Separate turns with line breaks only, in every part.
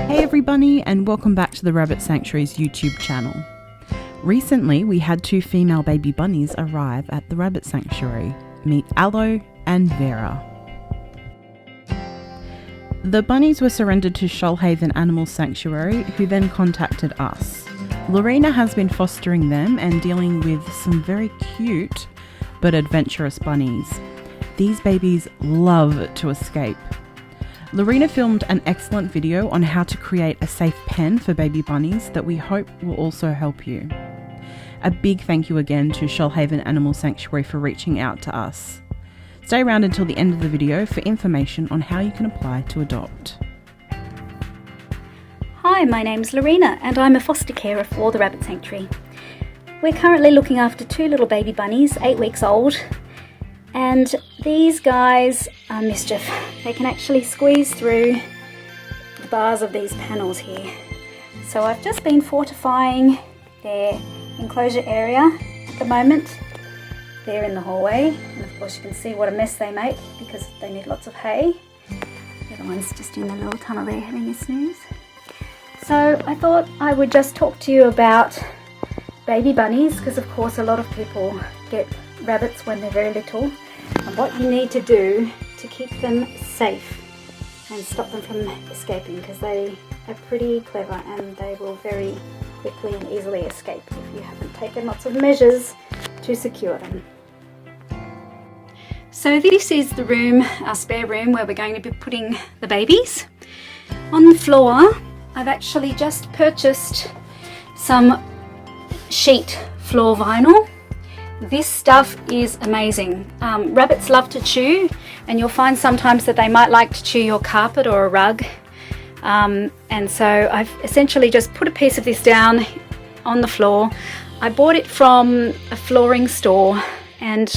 Hey everybody, and welcome back to the Rabbit Sanctuary's YouTube channel. Recently, we had 2 female baby bunnies arrive at the Rabbit Sanctuary. Meet Aloe and Vera. The bunnies were surrendered to Shoalhaven Animal Sanctuary, who then contacted us. Lorena has been fostering them and dealing with some very cute but adventurous bunnies. These babies love to escape. Lorena filmed an excellent video on how to create a safe pen for baby bunnies that we hope will also help you. A big thank you again to Shoalhaven Animal Sanctuary for reaching out to us. Stay around until the end of the video for information on how you can apply to adopt.
Hi, my name's Lorena and I'm a foster carer for the Rabbit Sanctuary. We're currently looking after 2 little baby bunnies, 8 weeks old. And these guys are mischief. They can actually squeeze through the bars of these panels here. So I've just been fortifying their enclosure area at the moment. They're in the hallway, and of course you can see what a mess they make because they need lots of hay. The other one's just in the little tunnel there having a snooze. So I thought I would just talk to you about baby bunnies, because of course a lot of people get rabbits when they're very little, and what you need to do to keep them safe and stop them from escaping, because they are pretty clever and they will very quickly and easily escape if you haven't taken lots of measures to secure them. So this is the room, our spare room, where we're going to be putting the babies. On the floor I've actually just purchased some sheet floor vinyl. This stuff is amazing. Rabbits love to chew, and you'll find sometimes that they might like to chew your carpet or a rug. And so I've essentially just put a piece of this down on the floor. I bought it from a flooring store, and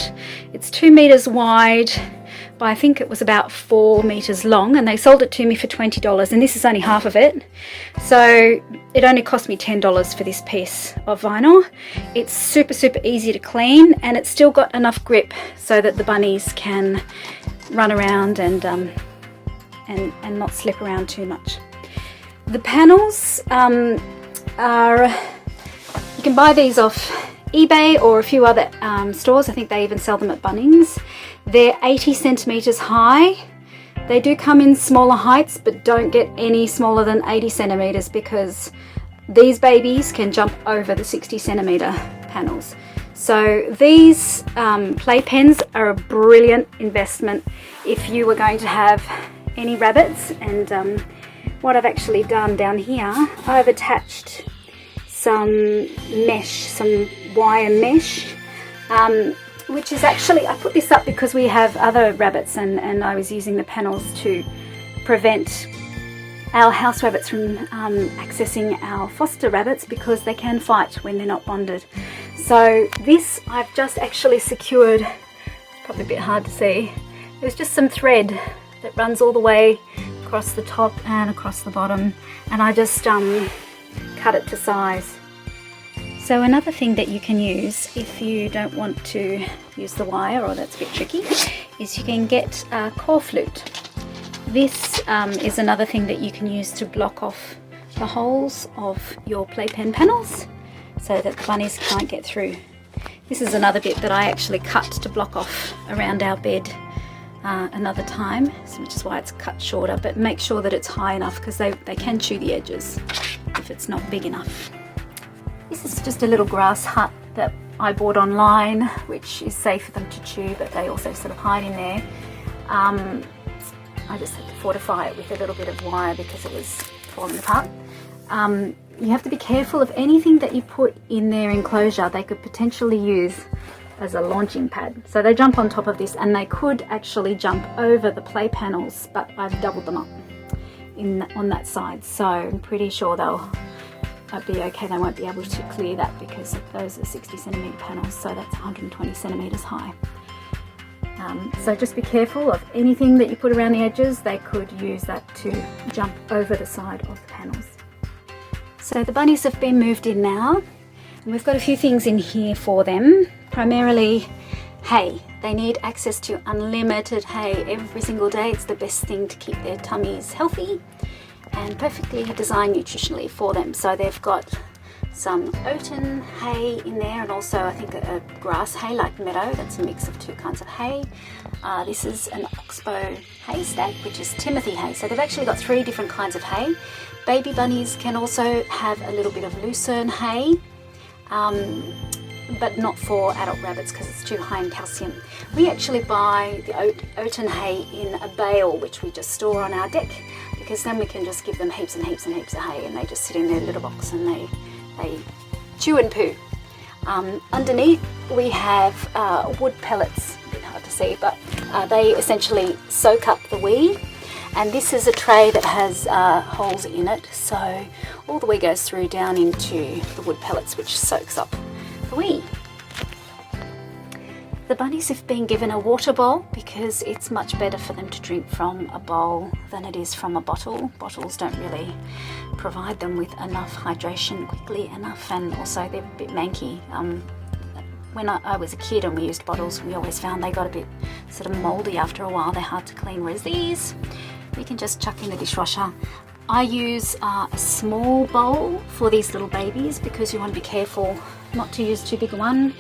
it's 2 meters wide by, I think it was about 4 meters long, and they sold it to me for $20, and this is only half of it. So it only cost me $10 for this piece of vinyl. It's super easy to clean, and it's still got enough grip so that the bunnies can run around and not slip around too much. The panels are, you can buy these off eBay or a few other stores. I think they even sell them at Bunnies. They're 80 centimeters high. They do come in smaller heights, but don't get any smaller than 80 centimeters because these babies can jump over the 60 centimeter panels. So these playpens are a brilliant investment if you were going to have any rabbits. And what I've actually done down here, I've attached some mesh, some wire mesh, which is actually, I put this up because we have other rabbits, and I was using the panels to prevent our house rabbits from accessing our foster rabbits because they can fight when they're not bonded. So this I've just actually secured, it's probably a bit hard to see, there's just some thread that runs all the way across the top and across the bottom, and I just cut it to size. So another thing that you can use if you don't want to use the wire, or that's a bit tricky, is you can get a Corflute. This is another thing that you can use to block off the holes of your playpen panels so that the bunnies can't get through. This is another bit that I actually cut to block off around our bed another time, which is why it's cut shorter, but make sure that it's high enough because they can chew the edges if it's not big enough. This is just a little grass hut that I bought online, which is safe for them to chew, but they also sort of hide in there. I just had to fortify it with a little bit of wire because it was falling apart. You have to be careful of anything that you put in their enclosure. They could potentially use as a launching pad. So they jump on top of this, and they could actually jump over the play panels, but I've doubled them up on that side. So I'm pretty sure they'll be okay. They won't be able to clear that because those are 60 centimeter panels, so that's 120 centimeters high. So just be careful of anything that you put around the edges. They could use that to jump over the side of the panels. So the bunnies have been moved in now, and we've got a few things in here for them. Primarily hay. They need access to unlimited hay every single day. It's the best thing to keep their tummies healthy. and perfectly designed nutritionally for them. So they've got some oaten hay in there, and also I think a grass hay like meadow. That's a mix of two kinds of hay. This is an oxbow haystack, which is Timothy hay. So they've actually got 3 different kinds of hay. Baby bunnies can also have a little bit of lucerne hay, but not for adult rabbits because it's too high in calcium. We actually buy the oaten hay in a bale, which we just store on our deck, because then we can just give them heaps and heaps and heaps of hay, and they just sit in their little box and they chew and poo. Underneath we have wood pellets, a bit hard to see, but they essentially soak up the wee, and this is a tray that has holes in it, so all the wee goes through down into the wood pellets, which soaks up the wee. The bunnies have been given a water bowl because it's much better for them to drink from a bowl than it is from a bottle. Bottles don't really provide them with enough hydration quickly enough, and also they're a bit manky. When I was a kid and we used bottles, we always found they got a bit sort of mouldy after a while. They're hard to clean, whereas these we can just chuck in the dishwasher. I use a small bowl for these little babies because you want to be careful not to use too big a one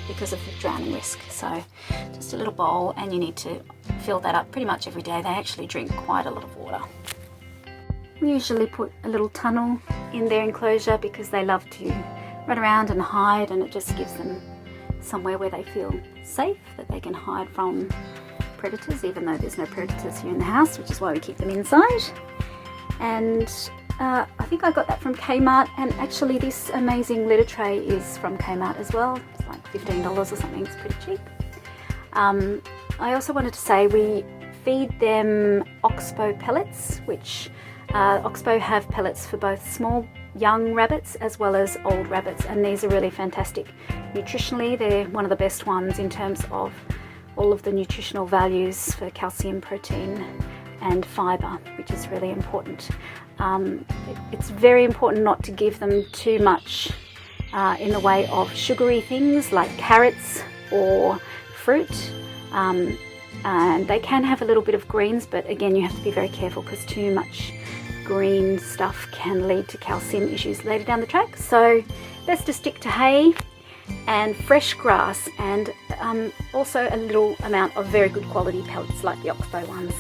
because of the drowning risk. So just a little bowl, and you need to fill that up pretty much every day. They actually drink quite a lot of water. We usually put a little tunnel in their enclosure because they love to run around and hide, and it just gives them somewhere where they feel safe, that they can hide from predators, even though there's no predators here in the house, which is why we keep them inside. And I think I got that from Kmart, and actually this amazing litter tray is from Kmart as well. It's like $15 or something, it's pretty cheap. I also wanted to say we feed them oxbow pellets, which oxbow have pellets for both small young rabbits as well as old rabbits, and these are really fantastic nutritionally. They're one of the best ones in terms of all of the nutritional values for calcium, protein and fibre, which is really important. It's very important not to give them too much in the way of sugary things like carrots or fruit. And they can have a little bit of greens, but again you have to be very careful because too much green stuff can lead to calcium issues later down the track. So best to stick to hay and fresh grass, and also a little amount of very good quality pellets like the oxbow ones.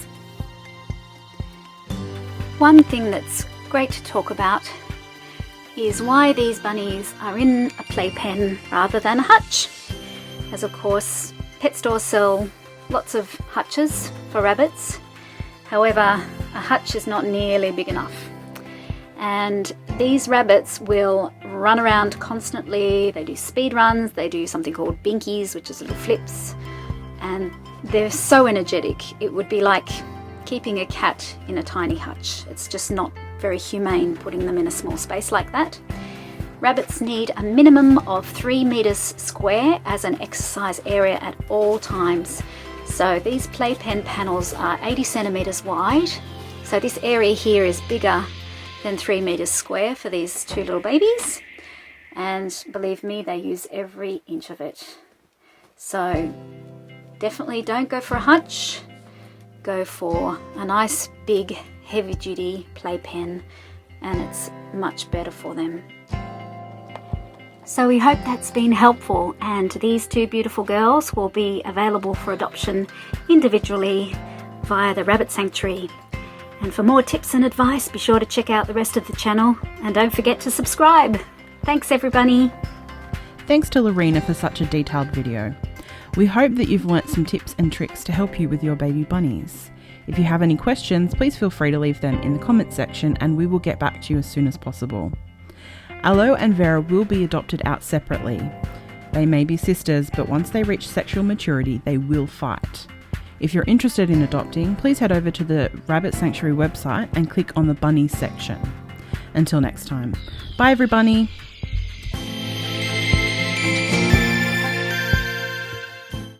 One thing that's great to talk about is why these bunnies are in a playpen rather than a hutch. As of course, pet stores sell lots of hutches for rabbits. However, a hutch is not nearly big enough. And these rabbits will run around constantly. They do speed runs, they do something called binkies, which is little flips, and they're so energetic. It would be like keeping a cat in a tiny hutch. It's just not very humane putting them in a small space like that. Rabbits need a minimum of 3 meters square as an exercise area at all times. So these playpen panels are 80 centimeters wide. So this area here is bigger than 3 meters square for these 2 little babies. And believe me, they use every inch of it. So definitely don't go for a hutch. Go for a nice big heavy duty playpen, and it's much better for them. So we hope that's been helpful, and these 2 beautiful girls will be available for adoption individually via the Rabbit Sanctuary. And for more tips and advice, be sure to check out the rest of the channel, and don't forget to subscribe. Thanks everybody.
Thanks to Lorena for such a detailed video. We hope that you've learnt some tips and tricks to help you with your baby bunnies. If you have any questions, please feel free to leave them in the comments section and we will get back to you as soon as possible. Aloe and Vera will be adopted out separately. They may be sisters, but once they reach sexual maturity, they will fight. If you're interested in adopting, please head over to the Rabbit Sanctuary website and click on the Bunnies section. Until next time, bye everybody!